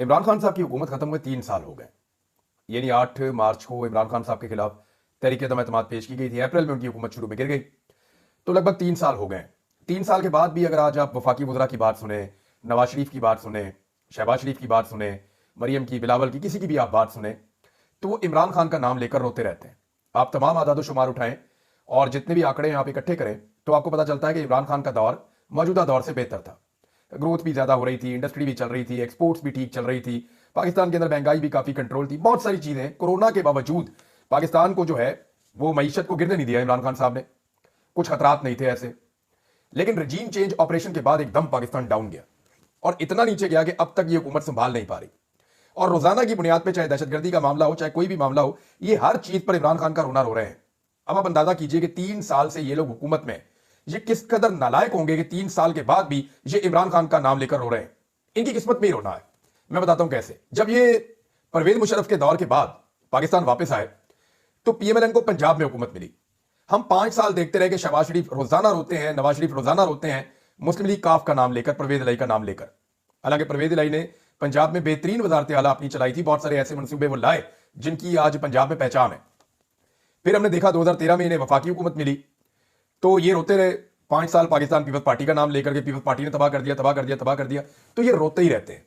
इमरान खान साहब की हुकूमत खत्म हुए 3 साल हो गए। यानी 8 मार्च को इमरान खान साहब के खिलाफ तहरीक अदम एतमाद पेश की गई थी। अप्रैल में उनकी हुकूमत शुरू में गिर गई। तो लगभग 3 साल हो गए। 3 साल के बाद भी अगर आज आप वफाकी वज़रा की बात सुने, नवाज शरीफ की बात सुने, शहबाज शरीफ की बात सुने, मरियम की, बिलावल की, किसी की भी आप बात सुने, तो वो इमरान खान का नाम लेकर रोते रहते हैं। आप तमाम आदाद शुमार उठाएं और जितने भी आंकड़े आप इकट्ठे करें तो आपको पता चलता है कि इमरान खान का दौर मौजूदा दौर से बेहतर था। ग्रोथ भी ज्यादा हो रही थी, इंडस्ट्री भी चल रही थी, एक्सपोर्ट्स भी ठीक चल रही थी, पाकिस्तान के अंदर महंगाई भी काफी कंट्रोल थी, बहुत सारी चीजें। कोरोना के बावजूद पाकिस्तान को जो है वो मईशत को गिरने नहीं दिया इमरान खान साहब ने। कुछ खतरात नहीं थे ऐसे। लेकिन रजीम चेंज ऑपरेशन के बाद एकदम पाकिस्तान डाउन गया और इतना नीचे गया कि अब तक ये हुकूमत संभाल नहीं पा रही। और रोजाना की बुनियाद पर, चाहे दहशतगर्दी का मामला हो, चाहे कोई भी मामला हो, ये हर चीज पर इमरान खान का रोना रो रहे हैं। अब आप अंदाजा कीजिए कि 3 साल से ये लोग हुकूमत में, ये किस कदर नालायक होंगे कि 3 साल के बाद भी ये इमरान खान का नाम लेकर रो रहे हैं। इनकी किस्मत में ही रोना है। मैं बताता हूं कैसे। जब ये परवेज मुशर्रफ के दौर के बाद पाकिस्तान वापस आए तो पीएमएलएन को पंजाब में हुकूमत मिली। हम 5 साल देखते रहे कि शहबाज शरीफ रोजाना रोते हैं, नवाज शरीफ रोजाना रोते हैं मुस्लिम लीग काफ का नाम लेकर, परवेज इलाही का नाम लेकर। हालांकि परवेज इलाही ने पंजाब में बेहतरीन वजारत आला अपनी चलाई थी, बहुत सारे ऐसे मनसूबे वो लाए जिनकी आज पंजाब में पहचान है। फिर हमने देखा 2013 में इन्हें वफाकी हुकूमत मिली तो ये रोते रहे 5 साल पाकिस्तान पीपल्स पार्टी का नाम लेकर के, पीपल्स पार्टी ने तबाह कर दिया, तबाह कर दिया, तबाह कर दिया, तो ये रोते ही रहते हैं।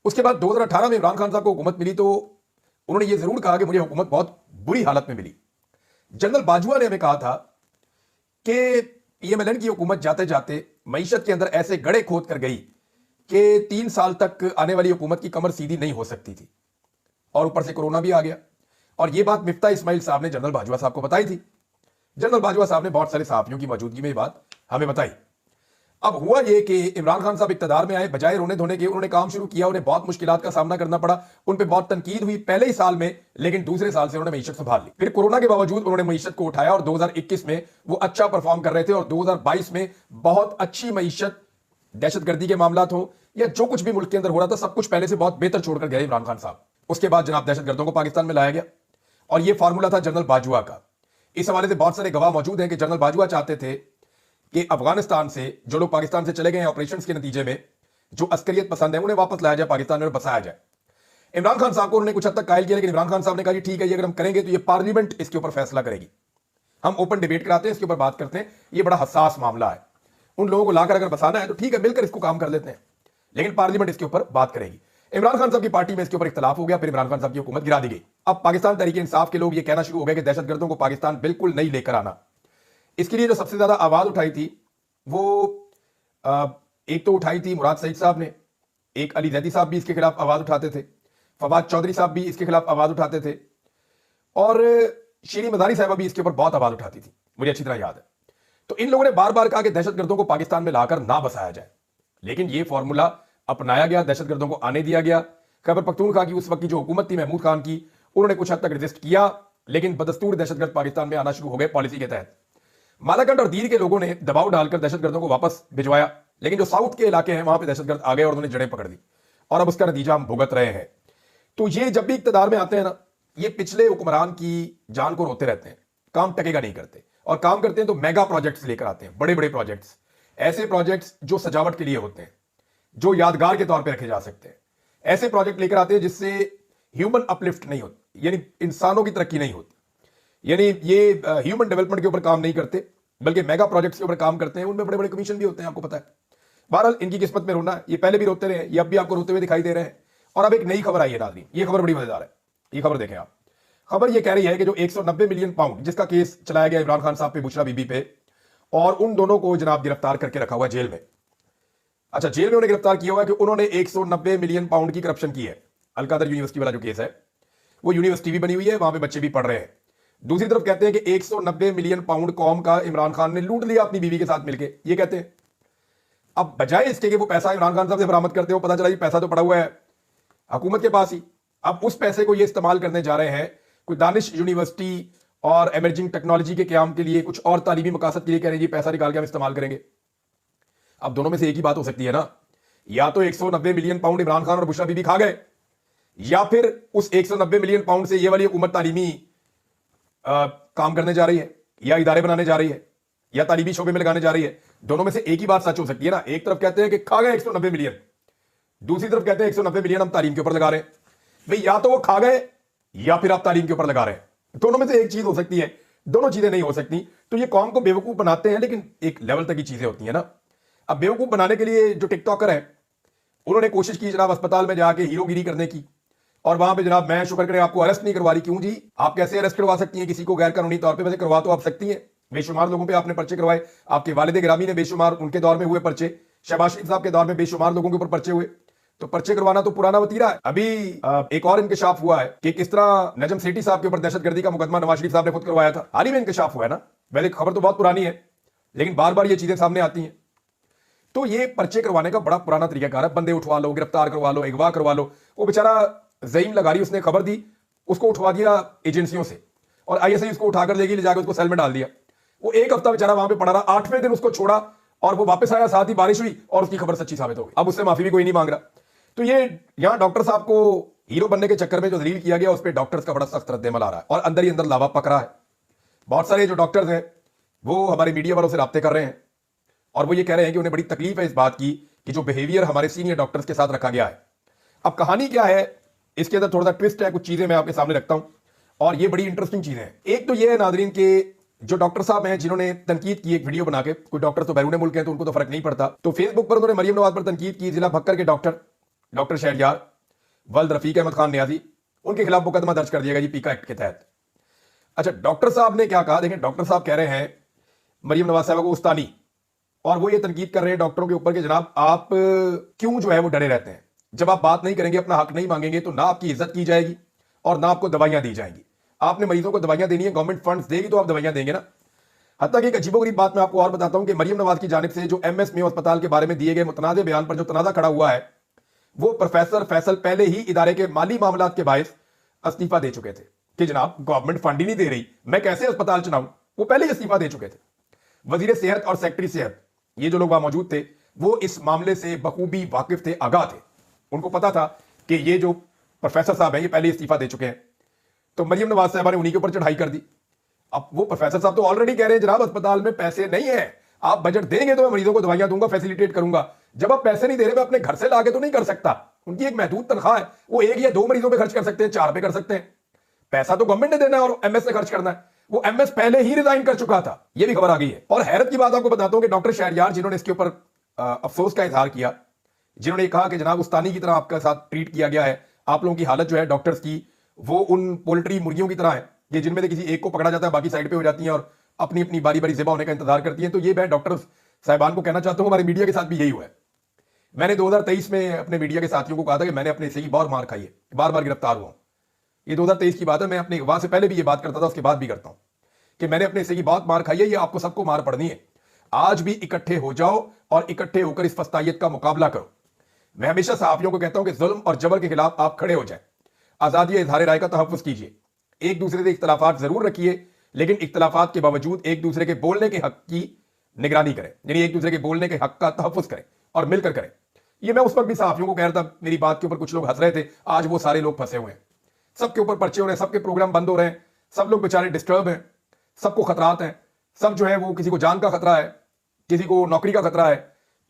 उसके बाद 2018 में इमरान खान साहब को हुकूमत मिली तो उन्होंने ये जरूर कहा कि मुझे हुकूमत बहुत बुरी हालत में मिली। जनरल बाजवा ने हमें कहा था कि पीएमएलएन की हुकूमत जाते जाते मईशत के अंदर ऐसे गड़े खोद कर गई कि 3 साल तक आने वाली हुकूमत की कमर सीधी नहीं हो सकती थी। और ऊपर से कोरोना भी आ गया। और यह बात मिफ्ता इस्माइल साहब ने जनरल बाजवा साहब को बताई थी। जनरल बाजवा साहब ने बहुत सारे सहाफियों की मौजूदगी में ये बात हमें बताई। अब हुआ यह कि इमरान खान साहब इक्तदार में आए, बजाय रोने धोने के उन्होंने काम शुरू किया। उन्हें बहुत मुश्किलात का सामना करना पड़ा, उन पर बहुत तनकीद हुई पहले ही साल में, लेकिन दूसरे साल से उन्होंने मईशत संभाल ली। फिर कोरोना के बावजूद उन्होंने मईशत को उठाया और 2021 में वो अच्छा परफॉर्म कर रहे थे और 2022 में बहुत अच्छी मईशत, दहशतगर्दी के मामला हो या जो कुछ भी मुल्क के अंदर हो रहा था, सब कुछ पहले से बहुत बेहतर छोड़कर गए इमरान खान साहब। उसके बाद जनाब दहशतगर्दों को पाकिस्तान में लाया गया और यह फार्मूला था जनरल बाजवा का। इस हवाले से बहुत सारे गवाह मौजूद हैं कि जनरल बाजवा चाहते थे कि अफगानिस्तान से जो लोग पाकिस्तान से चले गए हैं ऑपरेशंस के नतीजे में, जो अस्करियत पसंद है, उन्हें वापस लाया जाए पाकिस्तान में और बसाया जाए। इमरान खान साहब को उन्होंने कुछ हद तक कायल किया, लेकिन इमरान खान साहब ने कहा कि ठीक है, ये अगर हम करेंगे तो ये पार्लियामेंट इसके ऊपर फैसला करेगी। हम ओपन डिबेट कराते हैं, इसके ऊपर बात करते हैं, ये बड़ा हसास मामला है। उन लोगों को लाकर अगर बसाना है तो ठीक है, मिलकर इसको काम कर लेते हैं, लेकिन पार्लियामेंट इसके ऊपर बात करेगी। इमरान खान साहब की पार्टी में इसके ऊपर इख्तलाफ हो गया, फिर इमरान खान साहब की हुकूमत गिरा दी गई। अब पाकिस्तान तहरीक इंसाफ के लोग ये कहना शुरू हो गए कि दहशतगर्दों को पाकिस्तान बिल्कुल नहीं लेकर आना। इसके लिए जो सबसे ज्यादा आवाज उठाई थी वो एक तो उठाई थी मुराद सईद साहब ने, एक अली जैदी साहब भी इसके खिलाफ आवाज उठाते थे, फवाद चौधरी साहब भी इसके खिलाफ आवाज उठाते थे और शीरी मजारी साहबा भी इसके ऊपर बहुत आवाज उठाती थी, मुझे अच्छी तरह याद है। तो इन लोगों ने बार बार कहा कि दहशतगर्दों को पाकिस्तान में लाकर ना बसाया जाए, लेकिन यह फॉर्मूला अपनाया गया, दहशतगर्दों को आने दिया गया। खैबर पख्तूनख्वा की उस वक्त की जो हुकूमत थी महमूद खान की, उन्होंने कुछ हद तक रेजिस्ट किया, लेकिन बदस्तूर दहशतगर्द पाकिस्तान में आना शुरू हो गए पॉलिसी के तहत। मालाकंड और दीर के लोगों ने दबाव डालकर दहशतगर्दों को वापस भिजवाया, लेकिन जो साउथ के इलाके हैं वहां पे दहशतगर्द आ गए और उन्होंने जड़ें पकड़ दी और अब उसका नतीजा हम भुगत रहे हैं। तो ये जब भी इक्तदार में आते हैं ना, ये पिछले हुक्मरान की जान को रोते रहते हैं, काम टकेगा नहीं करते, और काम करते हैं तो मेगा प्रोजेक्ट्स लेकर आते हैं, बड़े बड़े प्रोजेक्ट्स, ऐसे प्रोजेक्ट्स जो सजावट के लिए होते हैं, जो यादगार के तौर पर रखे जा सकते हैं। ऐसे प्रोजेक्ट लेकर आते हैं जिससे ह्यूमन अपलिफ्ट नहीं होती, यानी इंसानों की तरक्की नहीं होती, यानी ये ह्यूमन डेवलपमेंट के ऊपर काम नहीं करते, बल्कि मेगा प्रोजेक्ट्स के ऊपर काम करते हैं। उनमें बड़े बड़े कमीशन भी होते हैं, आपको पता है। बहरहाल इनकी किस्मत में रोना है, ये पहले भी रोते रहे, ये अब भी आपको रोते हुए दिखाई दे रहे हैं। और अब एक नई खबर आई है नाज़रीन, ये खबर बड़ी मजेदार है। ये खबर देखें आप। खबर ये कह रही है कि जो 190 मिलियन पाउंड जिसका केस चलाया गया इमरान खान साहब पे, बुशरा बीबी पे, और उन दोनों को जनाब गिरफ्तार करके रखा हुआ जेल में। अच्छा, जेल में उन्हें गिरफ्तार किया हुआ है कि उन्होंने 190 मिलियन पाउंड की करप्शन की है। अलकादर यूनिवर्सिटी वाला जो केस है, वो यूनिवर्सिटी भी बनी हुई है, वहां पे बच्चे भी पढ़ रहे हैं। दूसरी तरफ कहते हैं कि 190 मिलियन पाउंड कौम का इमरान खान ने लूट लिया अपनी बीवी के साथ मिलकर, ये कहते हैं। अब बजाय इसके कि वो पैसा इमरान खान साहब से बरामद करते हो, पता चला ये पैसा तो पड़ा हुआ है हुकूमत के पास ही। अब उस पैसे को ये इस्तेमाल करने जा रहे हैं कोई दानिश यूनिवर्सिटी और एमर्जिंग टेक्नोलॉजी के क्याम के लिए, कुछ और तालीमी मकासद के लिए, कह रहे हैं पैसा निकाल के हम इस्तेमाल करेंगे। अब दोनों में से एक ही बात हो सकती है ना, या तो 190 मिलियन पाउंड इमरान खान और बुशरा बीबी खा गए, या फिर उस 190 मिलियन पाउंड से ये वाली हुकूमत तालीमी काम करने जा रही है, या इदारे बनाने जा रही है, या तालीमी शोबे में लगाने जा रही है। दोनों में से एक ही बात सच हो सकती है ना। एक तरफ कहते हैं कि खा गए 190 मिलियन, दूसरी तरफ कहते हैं 190 मिलियन हम तालीम के ऊपर लगा रहे हैं। भाई या तो वो खा गए या फिर आप तालीम के ऊपर लगा रहे हैं, दोनों में से एक चीज हो सकती है, दोनों चीजें नहीं हो सकती। तो ये कौम को बेवकूफ बनाते हैं, लेकिन एक लेवल तक की चीजें होती है ना। अब बेवकूफ बनाने के लिए जो टिकटॉकर है उन्होंने कोशिश की जनाब अस्पताल में जाके हीरोगिरी करने की, और वहां पे जनाब मैं शुक्र करें आपको अरेस्ट नहीं करवा रही। क्यों जी, आप कैसे अरेस्ट करवा सकती हैं किसी को गैर कानूनी तौर पे? वैसे करवा तो आप सकती हैं, बेशुमार लोगों पे आपने पर्चे करवाए, आपके वालिद गिरामी ने बेशुमार उनके दौर में हुए पर्चे, शहबाज शरीफ साहब के दौर में बेशुमार लोगों के ऊपर पर्चे हुए, तो पर्चे करवाना तो पुराना वतीरा है। अभी एक और इंकशाफ हुआ है कि किस तरह नजम सेठी साहब के ऊपर दहशतगर्दी का मुकदमा नवाज शरीफ साहब ने खुद करवाया था, हाल ही में इंकशाफ हुआ है ना। वैसे खबर तो बहुत पुरानी है, लेकिन बार बार ये चीजें सामने आती हैं। तो ये पर्चे करवाने का बड़ा पुराना तरीकाकार है, बंदे उठवा लो, गिरफ्तार करवा लो, अगवा करवा लो। वो बेचारा ज़ईम लगारी उसने खबर दी, उसको उठवा दिया एजेंसियों से, और आईएसआई उसको उठाकर लेगी, ले जाकर उसको सेल में डाल दिया। वो एक हफ्ता बेचारा वहां पे पड़ा रहा, 8वें दिन उसको छोड़ा और वो वापस आया, साथ ही बारिश हुई और उसकी खबर सच्ची साबित हो गई। अब उससे माफी भी कोई नहीं मांग रहा। तो ये यहां डॉक्टर साहब को हीरो बनने के चक्कर में जो दलील किया गया उस पर डॉक्टर्स का बड़ा सख्त रद्द-ए-अमल आ रहा है, और अंदर ही अंदर लावा पक रहा है। बहुत सारे जो डॉक्टर्स हैं वो हमारे मीडिया वालों से राब्ते कर रहे हैं, और वो ये कह रहे हैं कि उन्हें बड़ी तकलीफ है इस बात की कि जो बिहेवियर हमारे सीनियर डॉक्टर्स के साथ रखा गया है। अब कहानी क्या है, इसके अंदर थोड़ा सा ट्विस्ट है, कुछ चीजें मैं आपके सामने रखता हूं, और ये बड़ी इंटरेस्टिंग चीजें हैं। एक तो ये है नाजरीन के जो डॉक्टर साहब हैं जिन्होंने तनकीद की एक वीडियो बना के, कोई डॉक्टर तो बैरून मुल्क हैं तो उनको तो फर्क नहीं पड़ता, तो फेसबुक पर उन्होंने मरियम नवाज पर तनकीद की। जिला भक्कर के डॉक्टर शहरयार वल्द रफीक अहमद खान न्याजी, उनके खिलाफ मुकदमा दर्ज कर दिया गया जी पीका एक्ट के तहत। अच्छा, डॉक्टर साहब ने क्या कहा देखें। डॉक्टर साहब कह रहे हैं मरियम नवाज साहब को उस्तानी, और वो ये तनकीद कर रहे हैं डॉक्टरों के ऊपर कि जनाब आप क्यों जो है वो डरे रहते हैं, जब आप बात नहीं करेंगे, अपना हक नहीं मांगेंगे, तो ना आपकी इज्जत की जाएगी और ना आपको दवाइयां दी जाएंगी। आपने मरीजों को दवाइयां देनी है, गवर्नमेंट फंड्स देगी तो आप दवाइयां देंगे ना। हत्ता कि एक अजीबोगरीब बात मैं आपको और बताता हूं कि मरियम नवाज की जानिब से जो एमएस मेयो अस्पताल के बारे में दिए गए मुतनाज़े बयान पर जो तनाज़ा खड़ा हुआ है, वो प्रोफेसर फैसल पहले ही इदारे के माली मामलात के बायस इस्तीफा दे चुके थे कि जनाब गवर्नमेंट फंड ही नहीं दे रही, मैं कैसे अस्पताल चलाऊं। वो पहले ही इस्तीफा दे चुके थे। वजीर सेहत और सेक्रेटरी सेहत, ये जो लोग वहां मौजूद थे, वो इस मामले से बखूबी वाकिफ थे, आगाह थे। उनको पता था कि ये जो प्रोफेसर साहब हैं ये पहले इस्तीफा दे चुके हैं। तो मरियम नवाज साहब ने उन्हीं के ऊपर चढ़ाई कर दी। अब वो प्रोफेसर साहब तो ऑलरेडी कह रहे हैं जनाब अस्पताल में पैसे नहीं है, आप बजट देंगे तो मैं मरीजों को दवाइयां दूंगा, फैसिलिटेट करूंगा। जब आप पैसे नहीं दे रहे, मैं अपने घर से लाके तो नहीं कर सकता। उनकी एक महदूद तनख्वाह है, वो 1 या 2 मरीजों पे खर्च कर सकते हैं, 4 पे कर सकते हैं। पैसा तो गवर्नमेंट ने देना है और एमएस से खर्च करना है। वो एमएस पहले ही रिजाइन कर चुका था, ये भी खबर आ गई है। और हैरत की बात आपको बताता हूं कि डॉक्टर शहरयार जिन्होंने इसके ऊपर अफसोस का इजहार किया, जिन्होंने कहा कि जनाब उस्तानी की तरह आपके साथ ट्रीट किया गया है, आप लोगों की हालत जो है डॉक्टर्स की वो उन पोल्ट्री मुर्गियों की तरह है कि जिनमें से किसी एक को पकड़ा जाता है, बाकी साइड पे हो जाती हैं और अपनी अपनी बारी बारी ज़िबा होने का इंतजार करती हैं। तो ये मैं डॉक्टर साहिबान को कहना चाहता हूं, हमारे मीडिया के साथ भी यही हुआ है। मैंने 2023 में अपने मीडिया के साथियों को कहा था कि मैंने अपने से ही बहुत मार खाई है, बार बार गिरफ्तार हुआ। ये 2023 की बात है, मैं अपने वहां से पहले भी ये बात करता था, उसके बाद भी करता हूं कि मैंने अपने से ही बहुत मार खाई है। ये आपको सबको मार पड़नी है। आज भी इकट्ठे हो जाओ और इकट्ठे होकर इस फस्तायत का मुकाबला करो। मैं हमेशा सहाफियों को कहता हूं कि जुल्म और जबर के खिलाफ आप खड़े हो जाए, आजादी इजहार राय का तहफ़्फ़ुज़ कीजिए, एक दूसरे से इख्तलाफात जरूर रखिए, लेकिन इख्तलाफात के बावजूद एक दूसरे के बोलने के हक की निगरानी करें, यानी एक दूसरे के बोलने के हक का तहफ़्फ़ुज़ करें और मिलकर करें। ये मैं उस वक्त भी सहाफियों को कह रहा था, मेरी बात के ऊपर कुछ लोग हंस रहे थे। आज वो सारे लोग फंसे हुए हैं, सबके ऊपर पर्चे हो रहे हैं, सबके प्रोग्राम बंद हो रहे हैं, सब लोग बेचारे डिस्टर्ब हैं, सबको खतरात हैं। सब जो है वो किसी को जान का खतरा है, किसी को नौकरी का खतरा है,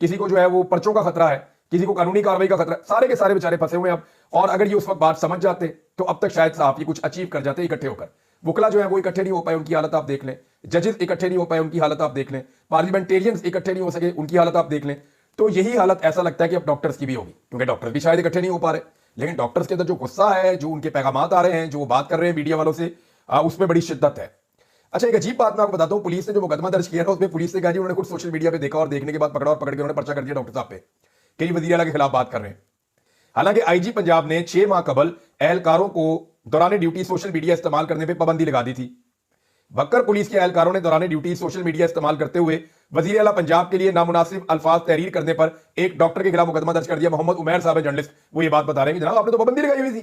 किसी को जो है वो पर्चों का खतरा है, किसी को कानूनी कार्रवाई का खतरा, सारे के सारे बेचारे फंसे हुए हैं अब। और अगर ये उस वक्त बात समझ जाते तो अब तक शायद साहब ये कुछ अचीव कर जाते इकट्ठे होकर। वकला जो है वो इकट्ठे नहीं हो पाए, उनकी हालत आप देख लें। जजेस इकट्ठे नहीं हो पाए, उनकी हालत आप देख लें। पार्लियामेंटेरियंस इकट्ठे नहीं हो सके, उनकी हालत आप देख लें। तो यही हालत ऐसा लगता है कि अब डॉक्टर्स की भी होगी, क्योंकि डॉक्टर्स भी शायद इकट्ठे नहीं हो पा रहे। लेकिन डॉक्टर्स के अंदर जो गुस्सा है, जो उनके पैगामात आ रहे हैं, जो वो बात कर रहे हैं मीडिया वालों से, उसमें बड़ी शिद्दत है। अच्छा, एक अजीब बात मैं आपको बताता हूं, पुलिस ने जो मुकदमा दर्ज किया था उसमें पुलिस ने कहा जी उन्होंने खुद सोशल मीडिया पे देखा और देखने के बाद पकड़ा और पकड़ के उन्होंने पर्चा कर दिया डॉक्टर साहब पे कि वजीर आला के खिलाफ बात कर रहे हैं। हालांकि आईजी पंजाब ने 6 माह कबल एहलकारों को दौरान ड्यूटी सोशल मीडिया इस्तेमाल करने पर पाबंदी लगा दी थी। भक्कर पुलिस के एहलकारों ने दौरान ड्यूटी सोशल मीडिया इस्तेमाल करते हुए वजीर आला पंजाब के लिए नामुनासिब अल्फाज तहरीर करने पर एक डॉक्टर के खिलाफ मुकदमा दर्ज कर दिया। मोहम्मद उमैर साहब है जर्नलिस्ट, वो ये बात बता रहे हैं कि जनाब आपने तो पाबंदी लगाई हुई थी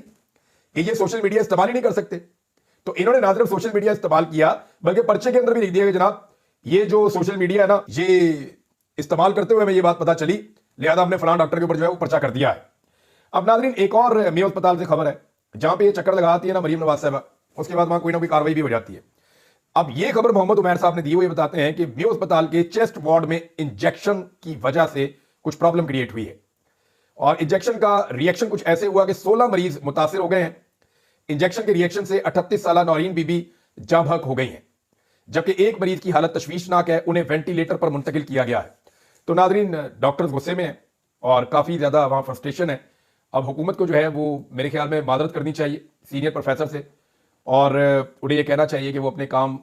कि ये सोशल मीडिया इस्तेमाल ही नहीं कर सकते। तो इन्होंने ना सिर्फ सोशल मीडिया इस्तेमाल किया बल्कि पर्चे के अंदर भी लिख दिया कि जनाब ये जो सोशल मीडिया है ना, ये इस्तेमाल करते हुए हमें ये बात पता चली, लिहाजा हमने फलां डॉक्टर के ऊपर जो है वो पर्चा कर दिया है। अब नाज़रीन एक और मेयो अस्पताल से खबर है जहां पे ये चक्कर लगाती है ना मरियम नवाज साहब, उसके बाद वहां कोई ना कोई कार्रवाई भी हो जाती है। अब ये खबर मोहम्मद उमैर साहब ने दी, वो ये बताते हैं कि मेयो अस्पताल के चेस्ट वार्ड में इंजेक्शन की वजह से कुछ प्रॉब्लम क्रिएट हुई है और इंजेक्शन का रिएक्शन कुछ ऐसे हुआ कि 16 मरीज मुतासिर हो गए हैं। इंजेक्शन के रिएक्शन से 38 साल नौरीन बीबी जाँ बहक हो गई हैं, जबकि एक मरीज की हालत तशवीशनाक है, उन्हें वेंटिलेटर पर मुंतकिल किया गया है। तो नाजरीन, डॉक्टर्स गुस्से में हैं और काफ़ी ज़्यादा वहाँ फ्रस्ट्रेशन है। अब हुकूमत को जो है वो मेरे ख्याल में मादरत करनी चाहिए सीनियर प्रोफेसर से, और उन्हें यह कहना चाहिए कि वो अपने काम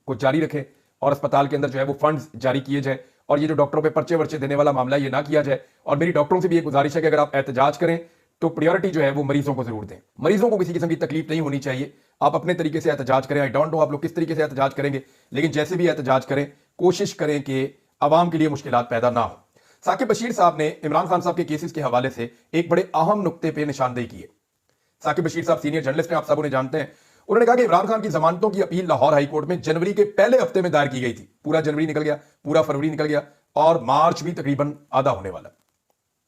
को जारी रखें और अस्पताल के अंदर जो है वो फंड्स जारी किए जाए, और ये जो डॉक्टरों पे पर्चे वर्चे देने वाला मामला ये ना किया जाए। और मेरी डॉक्टरों से भी एक गुजारिश है कि अगर आप एहतजाज करें तो प्रायोरिटी जो है वो मरीजों को जरूर दें। मरीजों को किसी किस्म की तकलीफ नहीं होनी चाहिए। आप अपने तरीके से एहतजाज करें। आई डोंट नो आप लोग किस तरीके से एहतजाज करेंगे, लेकिन जैसे भी एहतजाज करें कोशिश करें कि आवाम के लिए मुश्किलात पैदा ना हो। साकिब बशीर साहब ने इमरान खान साहब के केसेस के हवाले से एक बड़े अहम नुक्ते पर निशानदेही की है। साकिब बशीर साहब सीनियर जर्नलिस्ट हैं, आप सब उन्हें जानते हैं। उन्होंने कहा कि इमरान खान की जमानतों की अपील लाहौर हाईकोर्ट में जनवरी के पहले हफ्ते में दायर की गई थी। पूरा जनवरी निकल गया, पूरा फरवरी निकल गया, और मार्च भी तकरीबन आधा होने वाला,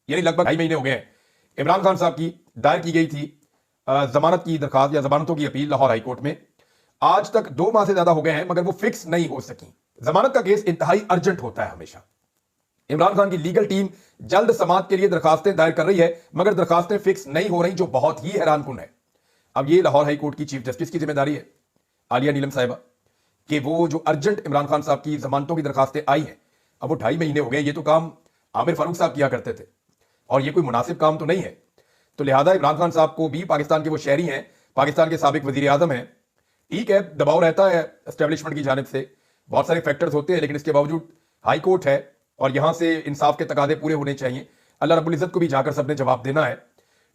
यानी लगभग 2.5 महीने हो गए हैं। इमरान खान साहब की दायर की गई थी जमानत की दरखास्त या जमानतों की अपील लाहौर हाईकोर्ट में। आज तक 2 माह से ज्यादा हो गए हैं, मगर वो फिक्स नहीं हो सकी। जमानत का केस इंतहाई अर्जेंट होता है हमेशा। इमरान खान की लीगल टीम जल्द समाअत के लिए दरखास्तें दायर कर रही है, मगर दरखास्तें फिक्स नहीं हो रही, जो बहुत ही हैरानकुन है। अब ये लाहौर हाई कोर्ट की चीफ जस्टिस की जिम्मेदारी है, आलिया नीलम साहिबा, कि वो जो अर्जेंट इमरान खान साहब की जमानतों की दरखास्तें आई हैं, अब वो 2.5 महीने हो गए। ये तो काम आमिर फारूक साहब किया करते थे, और ये कोई मुनासिब काम तो नहीं है। तो लिहाजा इमरान खान साहब को भी, पाकिस्तान के वो शहरी हैं, पाकिस्तान के साबिक वजीर आजम हैं, ठीक है दबाव रहता है एस्टेब्लिशमेंट की जानिब से, बहुत सारे फैक्टर्स होते हैं, लेकिन इसके बावजूद हाई कोर्ट है और यहां से इंसाफ के तकादे पूरे होने चाहिए। अल्लाह रब्बुल इज्जत को भी जाकर सबने जवाब देना है।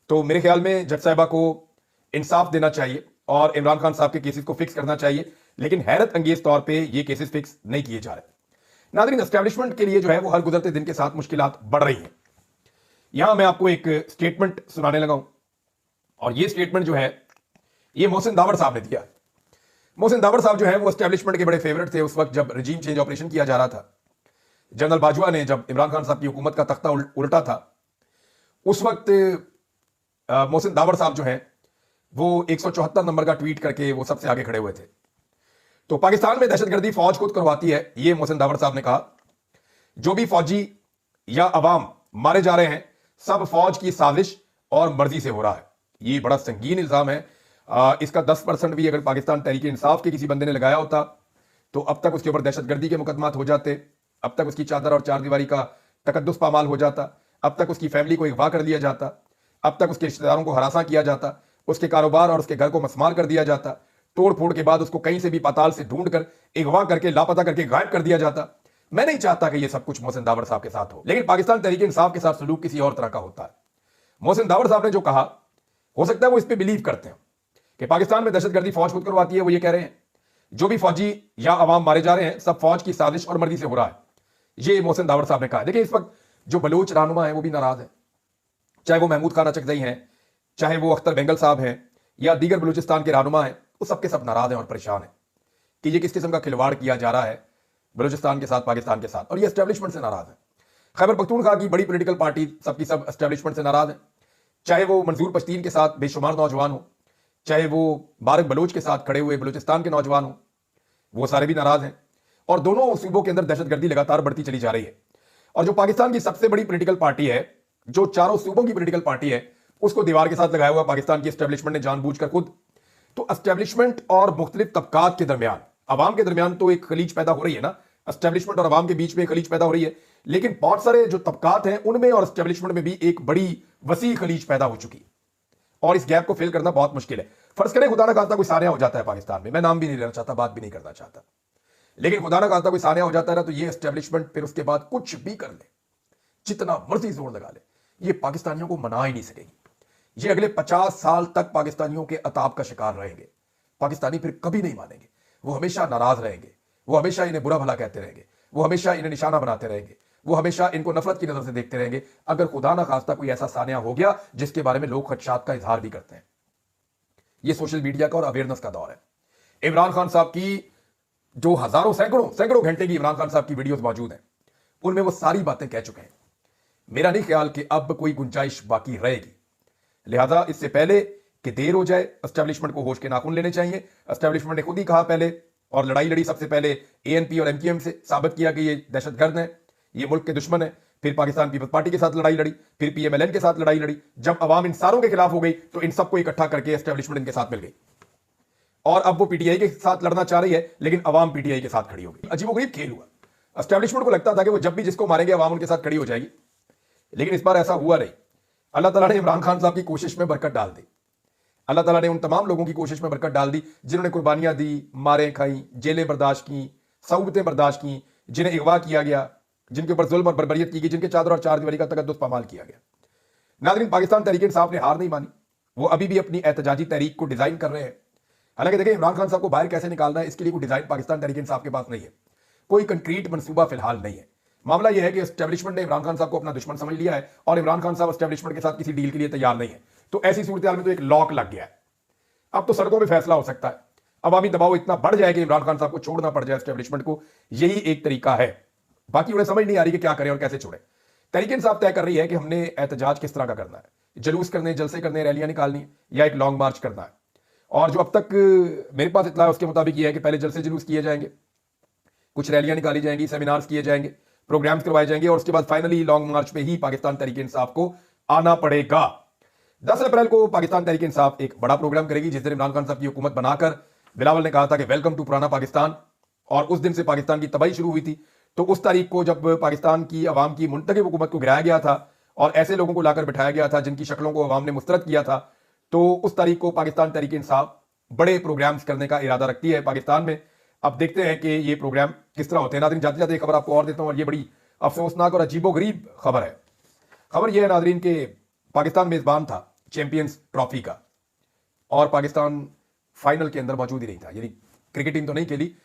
तो मेरे ख्याल में जज साहिबा को इंसाफ देना चाहिए और इमरान खान साहब के केसेस को फिक्स करना चाहिए, लेकिन हैरत अंगेज तौर पे ये केसेस फिक्स नहीं किए जा रहे। नाज़रीन, एस्टेब्लिशमेंट के लिए जो है वो हर गुजरते दिन के साथ मुश्किलात बढ़ रही हैं। यहां मैं आपको एक स्टेटमेंट सुनाने लगा हूं, और ये स्टेटमेंट जो है ये मोहसिन दावड़ साहब ने दिया। मोहसिन दावड़ साहब जो है वो एस्टेब्लिशमेंट के बड़े फेवरेट थे उस वक्त जब रजीम चेंज ऑपरेशन किया जा रहा था। जनरल बाजवा ने जब इमरान खान साहब की हुकूमत का तख्ता उल्टा था, उस वक्त मोहसिन दावड़ साहब जो है वो 174 नंबर का ट्वीट करके वो सबसे आगे खड़े हुए थे। तो पाकिस्तान में दहशतगर्दी फौज खुद करवाती है, ये मोहसिन दावड़ साहब ने कहा। जो भी फौजी या अवाम मारे जा रहे हैं सब फौज की साजिश और मर्जी से हो रहा है। ये बड़ा संगीन इल्जाम है। इसका 10% भी अगर पाकिस्तान तहरीक इंसाफ के किसी बंदे ने लगाया होता तो अब तक उसके ऊपर दहशतगर्दी के मुकदमात हो जाते, अब तक उसकी चादर और चारदीवारी का तकद्दुस पामाल हो जाता, अब तक उसकी फैमिली को अगवा कर लिया जाता, अब तक उसके रिश्तेदारों को हरासा किया जाता, उसके कारोबार और उसके घर को मसमार कर दिया जाता, तोड़ फोड़ के बाद उसको कहीं से भी पाताल से ढूंढ कर अगवा करके लापता करके गायब कर दिया जाता। मैं नहीं चाहता कि यह सब कुछ मोहसिन दावड़ साहब के साथ हो, लेकिन पाकिस्तान तहरीक इंसाफ के साथ सलूक किसी और तरह का होता है। मोहसिन दावड़ साहब ने जो कहा, हो सकता है वो इस पर बिलीव करते हैं कि पाकिस्तान में दहशतगर्दी फौज खुद करवाती है। वो ये कह रहे हैं जो भी फौजी या अवाम मारे जा रहे हैं सब फौज की साजिश और मर्जी से हो रहा है। ये मोहसिन दावड़ साहब ने कहा। देखिए, इस वक्त जो बलूच रहनुमा है वो भी नाराज है, चाहे वो महमूद खान अचकजई हैं, चाहे वो अख्तर बेंगल साहब हैं, या दीगर बलूचिस्तान के रहनुमा हैं, वो सबके सब नाराज हैं और परेशान हैं कि ये किस किस्म का खिलवाड़ किया जा रहा है बलूचिस्तान के साथ, पाकिस्तान के साथ, और ये एस्टेब्लिशमेंट से नाराज है। खैबर पख्तूनख्वा की बड़ी पॉलिटिकल पार्टी सबकी सब एस्टेब्लिशमेंट से नाराज है, चाहे वो मंजूर पश्तीन के साथ बेशुमार नौजवान हो, चाहे वो बारक बलोच के साथ खड़े हुए बलूचिस्तान के नौजवान हो, वो सारे भी नाराज हैं। और दोनों सूबों के अंदर दहशतगर्दी लगातार बढ़ती चली जा रही है। और जो पाकिस्तान की सबसे बड़ी पॉलिटिकल पार्टी है, जो चारों सूबों की पॉलिटिकल पार्टी है, उसको दीवार के साथ लगाया हुआ पाकिस्तान की एस्टेब्लिशमेंट ने जानबूझकर खुद। तो एस्टेब्लिशमेंट और मुख्तलिफ तबकात के दरमियान, अवाम के दरमियान तो एक खलीज पैदा हो रही है ना, एस्टेब्लिशमेंट और अवाम के बीच में एक खलीज पैदा हो रही है, लेकिन बहुत सारे जो तबकात हैं उनमें और एस्टेब्लिशमेंट में भी एक बड़ी वसी खलीज पैदा हो चुकी, और इस गैप को फिल करना बहुत मुश्किल है। फर्ज करें खुदा ना खास्ता कोई सानिया हो जाता है पाकिस्तान में, मैं नाम भी नहीं लेना चाहता, बात भी नहीं करना चाहता, लेकिन खुदा ना खास्ता कोई सानिया हो जाता है ना, तो ये एस्टेब्लिशमेंट फिर उसके बाद कुछ भी कर ले, जितना मर्जी जोर लगा ले, ये पाकिस्तानियों को मना ही नहीं सकेगी। ये अगले 50 साल तक पाकिस्तानियों के अताब का शिकार रहेंगे। पाकिस्तानी फिर कभी नहीं मानेंगे, वो हमेशा नाराज रहेंगे, वो हमेशा इन्हें बुरा भला कहते रहेंगे, वो हमेशा इन्हें निशाना बनाते रहेंगे, वो हमेशा इनको नफरत की नजर से देखते रहेंगे, अगर खुदा ना खास्ता कोई ऐसा सानिया हो गया जिसके बारे में लोग खदशात का इजहार भी करते हैं। ये सोशल मीडिया का और अवेयरनेस का दौर है। इमरान खान साहब की जो हजारों सैकड़ों घंटे की इमरान खान साहब की वीडियोस मौजूद हैं, उनमें वो सारी बातें कह चुके हैं। मेरा नहीं ख्याल कि अब कोई गुंजाइश बाकी रहेगी। लिहाजा इससे पहले कि देर हो जाए, एस्टेब्लिशमेंट को होश के नाखून लेने चाहिए। एस्टेब्लिशमेंट ने खुद ही कहा पहले, और लड़ाई लड़ी सबसे पहले एएनपी और एमक्यूएम से, साबित किया कि ये दहशतगर्द है, ये मुल्क के दुश्मन है। फिर पाकिस्तान पीपल्स पार्टी के साथ लड़ाई लड़ी, फिर पीएमएलएन के साथ लड़ाई लड़ी। जब अवाम इन सारों के खिलाफ हो गई तो इन सबको इकट्ठा करके एस्टेब्लिशमेंट इनके साथ मिल गई और अब वो पीटीआई के साथ लड़ना चाह रही है, लेकिन अवाम पीटीआई के साथ खड़ी हो गई। अजीबोगरीब खेल हुआ। एस्टेब्लिशमेंट को लगता था कि वो जब भी जिसको मारेंगे अवाम उनके साथ खड़ी हो जाएगी, लेकिन इस बार ऐसा हुआ नहीं। अल्लाह ताला ने इमरान खान साहब की कोशिश में बरकत डाल दी। अल्लाह ताला ने उन तमाम लोगों की कोशिश में बरकत डाल दी जिन्होंने कुर्बानियां दी, मारें खाई, जेलें बर्दाश्त की, सऊबतें बर्दाश्त की, जिन्हें अगवा किया गया, जिनके ऊपर जुल्म और बर्बरियत की गई, जिनके चादर और चार दीवारी का तकद्दुस पामाल किया गया। नाज़रीन, पाकिस्तान तहरीक इंसाफ ने हार नहीं मानी। वो अभी भी अपनी एहतजाजी तहरीक को डिजाइन कर रहे हैं। हालांकि देखिए, इमरान खान साहब को बाहर कैसे निकालना है, इसके लिए कोई डिजाइन पाकिस्तान तहरीक इंसाफ के पास नहीं है। कोई कंक्रीट मनसूबा फिलहाल नहीं है। मामला यह है कि एस्टेब्लिशमेंट ने इमरान खान साहब को अपना दुश्मन समझ लिया है और इमरान खान साहब एस्टेब्लिशमेंट के साथ किसी डील के लिए तैयार नहीं है। तो ऐसी सूरत में तो एक लॉक लग गया है। अब तो सड़कों में फैसला हो सकता है। अवामी दबाव इतना बढ़ जाए कि इमरान खान साहब को छोड़ना पड़ जाए एस्टेब्लिशमेंट को। यही एक तरीका है। बाकी उन्हें समझ नहीं आ रही कि क्या करें और कैसे छोड़े। तहरीक इंसाफ तय कर रही है कि हमने एहतजाज किस तरह का करना है, जुलूस करने, जलसे करने, रैलियां निकालनी या एक लॉन्ग मार्च करना है। और जो अब तक मेरे पास इत्तला है उसके मुताबिक यह है कि पहले जलसे जुलूस किए जाएंगे, कुछ रैलियां निकाली जाएंगी, सेमिनार्स किए जाएंगे, प्रोग्राम्स करवाए जाएंगे और उसके बाद फाइनली लॉन्ग मार्च पे ही पाकिस्तान तहरीक इंसाफ को आना पड़ेगा। 10 अप्रैल को पाकिस्तान तहरीक इंसाफ एक बड़ा प्रोग्राम करेगी जिस दिन इमरान खान साहब की हुकूमत बनाकर बिलावल ने कहा था कि वेलकम टू पुराना पाकिस्तान, और उस दिन से पाकिस्तान की तबाही शुरू हुई थी। तो उस तारीख को जब पाकिस्तान की अवाम की मुंतखब हुकूमत को गिराया गया था और ऐसे लोगों को लाकर बिठाया गया था जिनकी शक्लों को अवाम ने मुस्तरद किया था, तो उस तारीख को पाकिस्तान तहरीक इंसाफ बड़े प्रोग्राम्स करने का इरादा रखती है पाकिस्तान में। अब देखते हैं कि ये प्रोग्राम किस तरह होते हैं। नाज़रीन, जाते जाते खबर आपको और देता हूं, और ये बड़ी अफसोसनाक और अजीबोगरीब खबर है। खबर यह है नाज़रीन कि पाकिस्तान मेजबान था चैंपियंस ट्रॉफी का और पाकिस्तान फाइनल के अंदर मौजूद ही नहीं था। यानी क्रिकेट टीम तो नहीं खेली,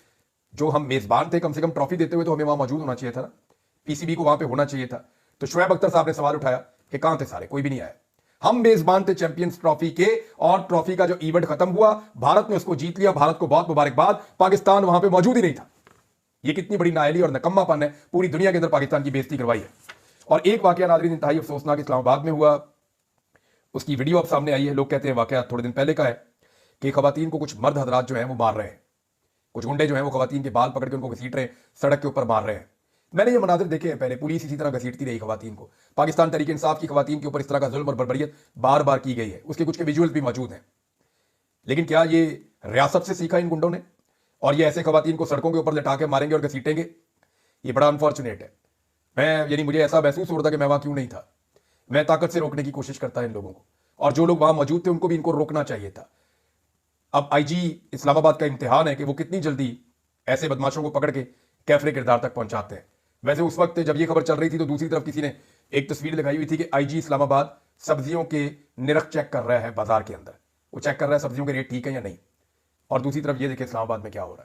जो हम मेजबान थे कम से कम ट्रॉफी देते हुए तो हमें वहां मौजूद होना चाहिए था ना, पीसीबी को वहां पे होना चाहिए था। तो शुएब अख्तर साहब ने सवाल उठाया कि कहां थे सारे, कोई भी नहीं आया। हम मेजबान थे चैंपियंस ट्रॉफी के और ट्रॉफी का जो इवेंट खत्म हुआ, भारत ने उसको जीत लिया, भारत को बहुत मुबारकबाद, पाकिस्तान वहां पे मौजूद ही नहीं था। यह कितनी बड़ी नाअहली और नकम्मापन है, पूरी दुनिया के अंदर पाकिस्तान की बेइज्जती करवाई है। और एक वाकया नाज़रीन इंतहाई अफसोसनाक इस्लामाबाद में हुआ, उसकी वीडियो अब सामने आई है। लोग कहते हैं वाकया थोड़े दिन पहले का है कि खवातीन को कुछ मर्द हजरात जो है वो मार रहे हैं, कुछ गुंडे जो हैं वो खवातीन के बाल पकड़ के उनको घसीट रहे हैं, सड़क के ऊपर मार रहे हैं। मैंने ये मनाजिर देखे हैं पहले, पुलिस इसी तरह घसीटती रही खवातीन को। पाकिस्तान तहरीक इंसाफ की खवातीन के ऊपर इस तरह का जुल्म और बर्बरियत बार बार की गई है, उसके कुछ के विजुअल्स भी मौजूद हैं। लेकिन क्या ये रियासत से सीखा इन गुंडों ने और ये ऐसे खवातीन को सड़कों के ऊपर लटा के मारेंगे और घसीटेंगे? ये बड़ा अनफॉर्चुनेट है। यानी मुझे ऐसा महसूस हो रहा था कि मैं वहां क्यों नहीं था। मैं ताकत से रोकने की कोशिश करता इन लोगों को, और जो लोग वहां मौजूद थे उनको भी इनको रोकना चाहिए था। अब आईजी इस्लामाबाद का इम्तिहान है कि वो कितनी जल्दी ऐसे बदमाशों को पकड़ के कैफरे किरदार तक पहुंचाते हैं। वैसे उस वक्त जब ये खबर चल रही थी तो दूसरी तरफ किसी ने एक तस्वीर लगाई हुई थी कि आईजी इस्लामाबाद सब्जियों के निरख चेक कर रहा है बाजार के अंदर, वो चेक कर रहा है सब्जियों के रेट ठीक है या नहीं। और दूसरी तरफ ये देखे इस्लामाबाद में क्या हो रहा है।